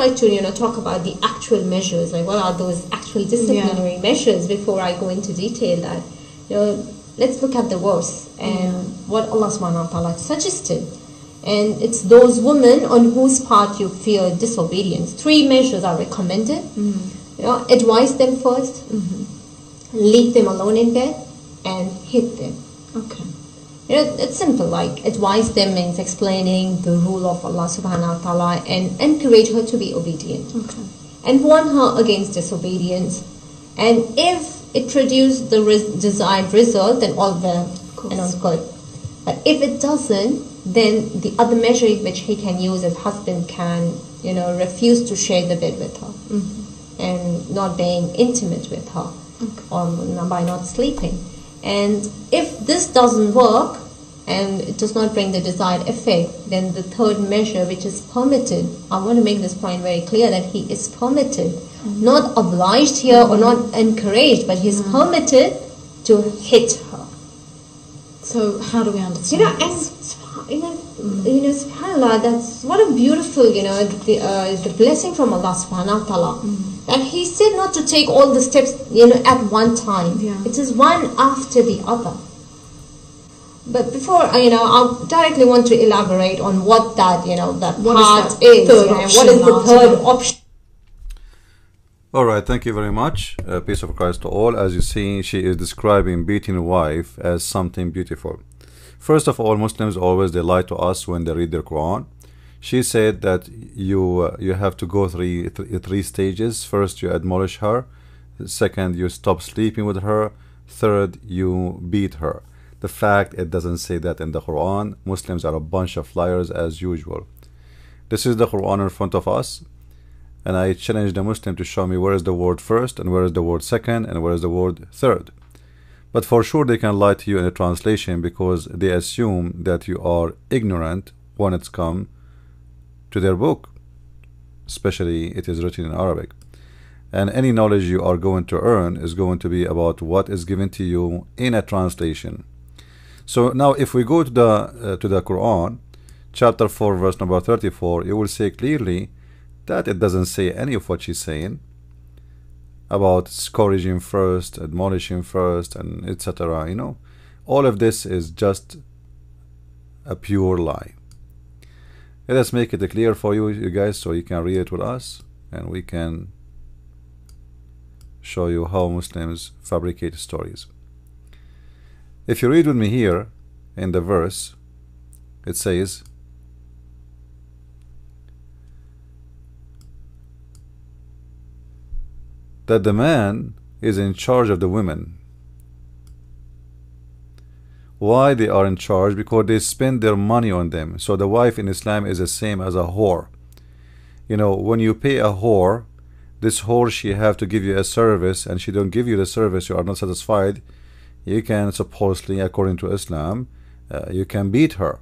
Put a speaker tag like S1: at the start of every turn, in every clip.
S1: try to, you know, talk about the actual measures, like what are those actual disciplinary measures before I go into detail that, you know, let's look at the verse and what Allah subhanahu wa ta'ala suggested. And it's those women on whose part you fear disobedience. 3 measures are recommended. You know, advise them first, leave them alone in bed, and hit them.
S2: Okay.
S1: You know, it's simple, like advise them means explaining the rule of Allah subhanahu wa ta'ala and encourage her to be obedient.
S2: Okay.
S1: And warn her against disobedience. And if it produces the desired result, then all well and all good. But if it doesn't, then the other measure which he can use, as husband can, you know, refuse to share the bed with her and not being intimate with her or by not sleeping. And if this doesn't work and it does not bring the desired effect, then the 3rd measure, which is permitted, I want to make this point very clear that he is permitted, not obliged here or not encouraged, but he's permitted to hit her.
S2: So how do we understand
S1: this? SubhanAllah, that's what a beautiful, you know, the blessing from Allah subhanahu wa ta'ala. That he said not to take all the steps, you know, at one time. It is one after the other. But before, you know, I directly want to elaborate on what that, you know, that part is. What is the 3rd option?
S3: All right, thank you very much. Peace of Christ to all. As you see, she is describing beating a wife as something beautiful. First of all, Muslims always, they lie to us when they read their Quran. She said that you have to go three stages. First, you admonish her. Second, you stop sleeping with her. Third, you beat her. The fact it doesn't say that in the Quran. Muslims are a bunch of liars as usual. This is the Quran in front of us, and I challenge the Muslim to show me where is the word first and where is the word second and where is the word third. But for sure they can lie to you in the translation because they assume that you are ignorant when it's come to their book, especially it is written in Arabic. And any knowledge you are going to earn is going to be about what is given to you in a translation. So now if we go to the Quran, chapter 4, verse number 34, you will see clearly that it doesn't say any of what she's saying about scourging first, admonishing first, and etc. You know, all of this is just a pure lie. Let us make it clear for you guys so you can read it with us and we can show you how Muslims fabricate stories. If you read with me here in the verse, it says, that the man is in charge of the women. Why they are in charge? Because they spend their money on them. So the wife in Islam is the same as a whore. You know, when you pay a whore, this whore, she have to give you a service, and she don't give you the service, you are not satisfied, you can supposedly, according to Islam, you can beat her.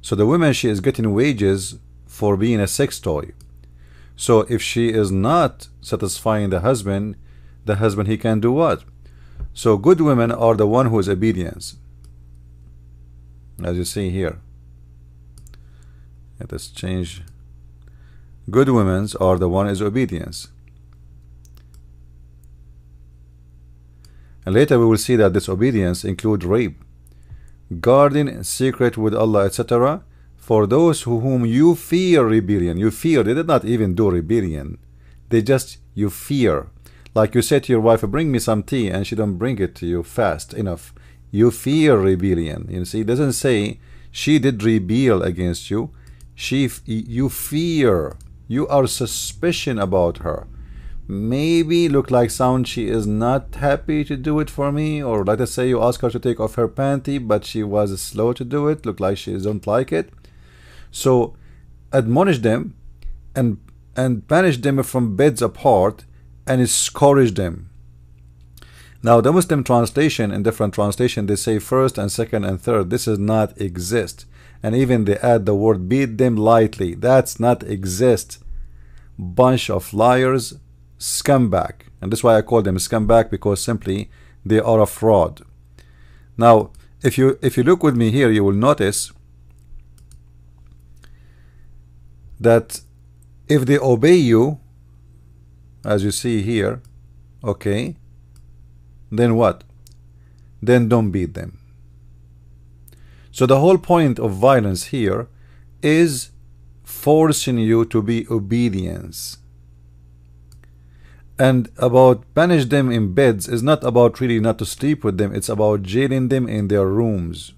S3: So the woman, she is getting wages for being a sex toy. So if she is not satisfying the husband, he can do what? So good women are the one who is obedience, as you see here. Let us change. Good women are the one is obedience. And later we will see that this obedience include rape, guarding in secret with Allah, etc. For those whom you fear rebellion. You fear. They did not even do rebellion. They just, you fear. Like you say to your wife, bring me some tea, and she don't bring it to you fast enough. You fear rebellion. You see, it doesn't say she did rebel against you. You fear. You are suspicion about her. Maybe look like sound she is not happy to do it for me, or let us say you ask her to take off her panty, but she was slow to do it. Look like she don't like it. So admonish them and banish them from beds apart and scourge them. Now the Muslim translation, in different translation, they say first and second and third. This does not exist. And even they add the word beat them lightly. That's not exist. Bunch of liars, scumbag. And that's why I call them scumbag, because simply they are a fraud. Now if you look with me here, you will notice that If they obey you, as you see here, okay, then what? Then don't beat them. So the whole point of violence here is forcing you to be obedience. And about punish them in beds is not about really not to sleep with them, it's about jailing them in their rooms.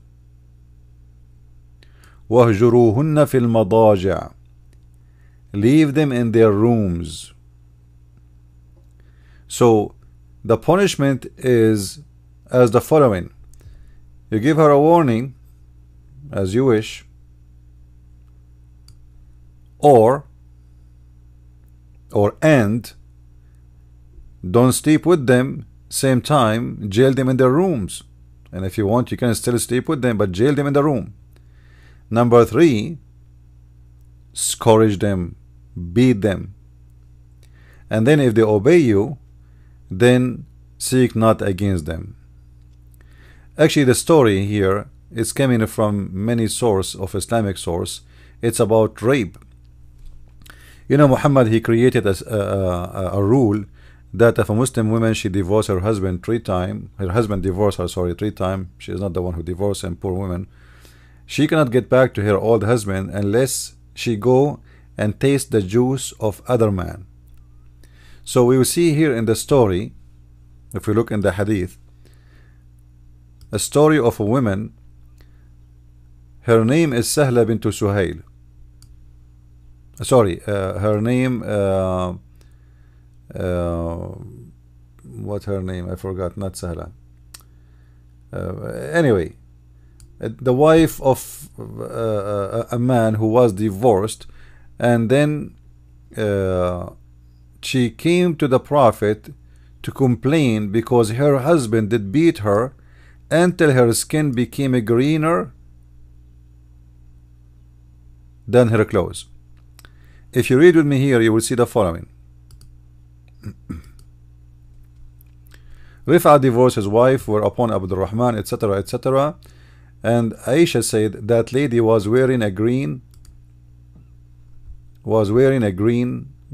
S3: وَهْجُرُوهُنَّ فِي الْمَضَاجِعِ, leave them in their rooms. So the punishment is as the following: you give her a warning as you wish, or and don't sleep with them, same time jail them in their rooms. And if you want, you can still sleep with them, but jail them in the room. Number 3, scourge them, beat them. And then if they obey you, then seek not against them. Actually, the story here is coming from many sources of Islamic source. It's about rape. You know, Muhammad, he created a rule that if a Muslim woman, she divorced her husband 3 times, her husband divorced her, sorry, 3 times, she is not the one who divorced him, poor woman, she cannot get back to her old husband unless she go and taste the juice of other man. So we will see here in the story, if we look in the hadith, a story of a woman. Her name is Sahla bint Suhail. Sorry, her name, what her name? I forgot, not Sahla. Anyway, the wife of a man who was divorced, and then she came to the Prophet to complain because her husband did beat her until her skin became greener than her clothes. If you read with me here, you will see the following. Rif'a divorced his wife, whereupon Abdul Rahman, etc., etc. And Aisha said that lady was wearing a green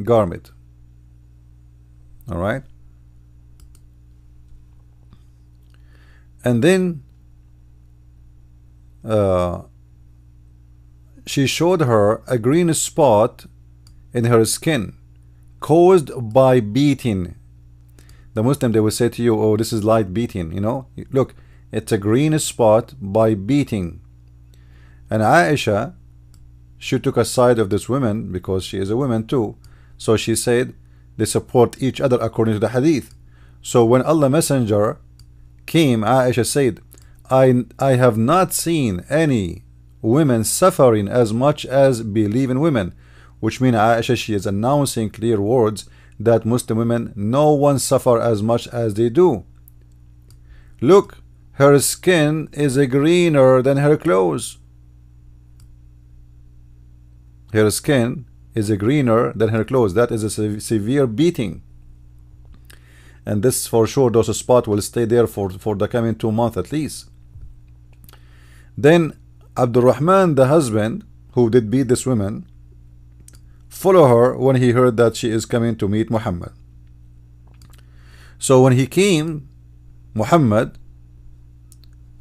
S3: garment. All right. And then she showed her a green spot in her skin caused by beating. The Muslim, they will say to you, oh, this is light beating, you know, look, it's a green spot by beating. And Aisha, she took a side of this woman because she is a woman too. So she said they support each other according to the hadith. So when Allah Messenger came, Aisha said, I have not seen any women suffering as much as believing women, which means Aisha, she is announcing clear words that Muslim women, no one suffer as much as they do. Look, her skin is greener than her clothes. Her skin is greener than her clothes. That is a severe beating. And this for sure, those spots will stay there for the coming 2 months at least. Then Abdul Rahman, the husband who did beat this woman, follow her when he heard that she is coming to meet Muhammad. So when he came, Muhammad,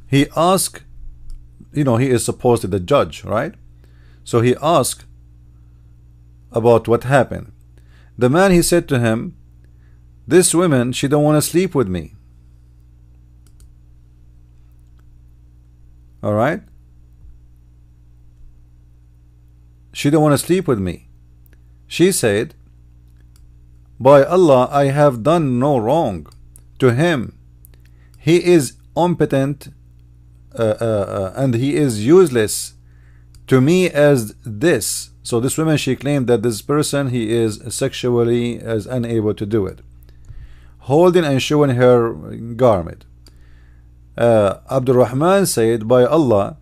S3: he asked, you know, he is supposedly the judge, right? So he asked about what happened. The man, he said to him, this woman, she don't want to sleep with me. All right? She don't want to sleep with me. She said, by Allah, I have done no wrong to him. He is impotent and he is useless to me as this. So this woman, she claimed that this person, he is sexually as unable to do it, holding and showing her garment. Abdul Rahman said, by Allah,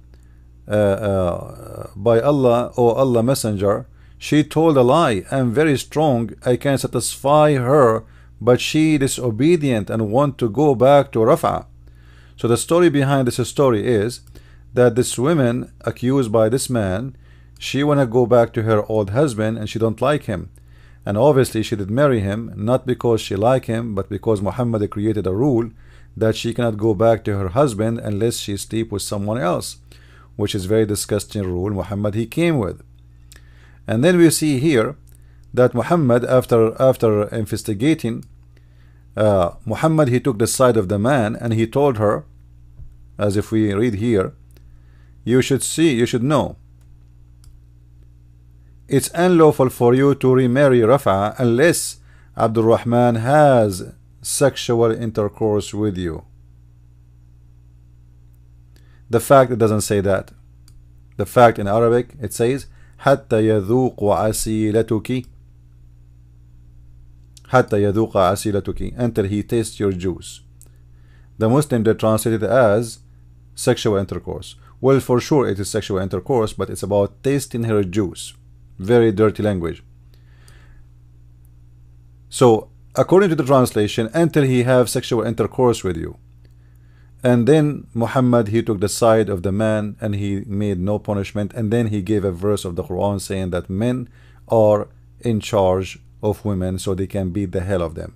S3: O Allah Messenger, she told a lie. I am very strong, I can satisfy her, but she disobedient and want to go back to Raf'a. So the story behind this story is that this woman accused by this man, She wanna go back to her old husband and she don't like him. And obviously she did marry him not because she liked him, but because Muhammad created a rule that she cannot go back to her husband unless she sleep with someone else, which is very disgusting rule Muhammad he came with. And then we see here that Muhammad, after investigating, Muhammad he took the side of the man and he told her, as if we read here, you should know it's unlawful for you to remarry Rafa unless Abdul Rahman has sexual intercourse with you. The fact it doesn't say that. The fact in Arabic it says حتى يذوق عسيلتك, حتى يذوق عسيلتك, until he tastes your juice. The Muslim they translate it as sexual intercourse. Well, for sure it is sexual intercourse, but it's about tasting her juice. Very dirty language. So according to the translation, until he have sexual intercourse with you. And then Muhammad he took the side of the man and he made no punishment, and then he gave a verse of the Quran saying that men are in charge of women so they can beat the hell of them.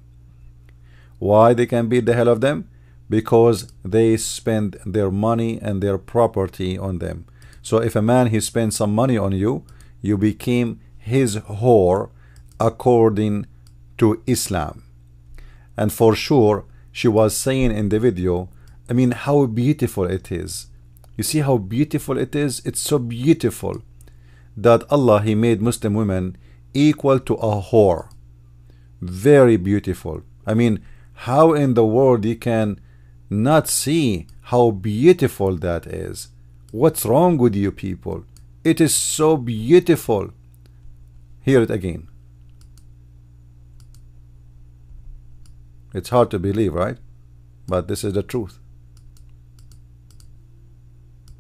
S3: Why they can beat the hell of them? Because they spend their money and their property on them. So if a man he spends some money on you, you became his whore according to Islam. And for sure she was saying in the video, I mean, how beautiful it is. You see how beautiful it is? It's so beautiful that Allah he made Muslim women equal to a whore. Very beautiful. I mean, how in the world you can not see how beautiful that is? What's wrong with you people? It is so beautiful. Hear it again. It's hard to believe, right? But this is the truth.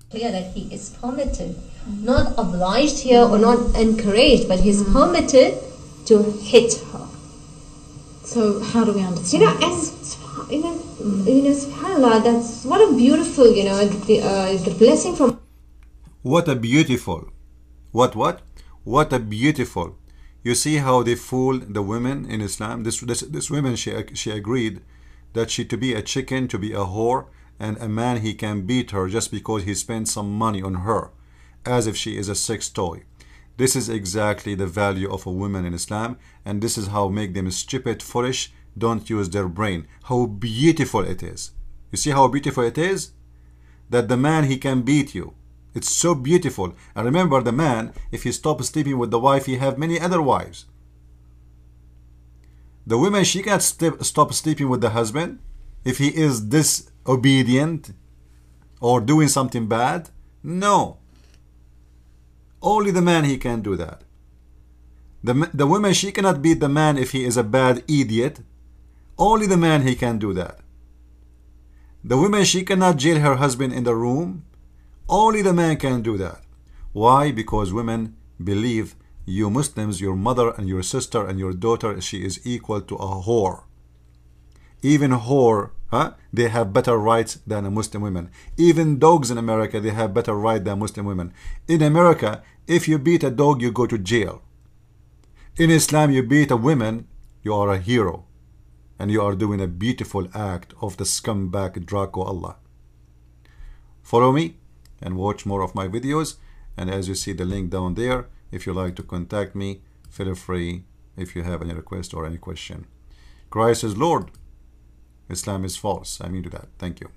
S1: Clear that he is permitted, not obliged here or not encouraged, but he's permitted to hit her.
S2: So how do we understand
S1: And subhanAllah, that's what a beautiful, the blessing from.
S3: What a beautiful. What a beautiful. You see how they fool the women in Islam. This woman, she agreed that she to be a chicken, to be a whore, and a man he can beat her just because he spent some money on her, as if she is a sex toy. This is exactly the value of a woman in Islam, and this is how make them stupid, foolish, don't use their brain. How beautiful it is. You see how beautiful it is? That the man he can beat you. It's so beautiful. And remember, the man, if he stops sleeping with the wife, he have many other wives. The woman, she can't stop sleeping with the husband if he is disobedient or doing something bad. No. Only the man he can do that. The woman, she cannot beat the man if he is a bad idiot. Only the man he can do that. The woman, she cannot jail her husband in the room. Only the man can do that. Why? Because women believe you Muslims, your mother and your sister and your daughter, she is equal to a whore. Even whore, they have better rights than a Muslim women. Even dogs in America, they have better rights than Muslim women. In America, if you beat a dog, you go to jail. In Islam, you beat a woman, you are a hero. And you are doing a beautiful act of the scumbag Draco Allah. Follow me and watch more of my videos. And as you see the link down there, if you like to contact me, feel free if you have any request or any question. Christ is Lord. Islam is false. I mean to that. Thank you.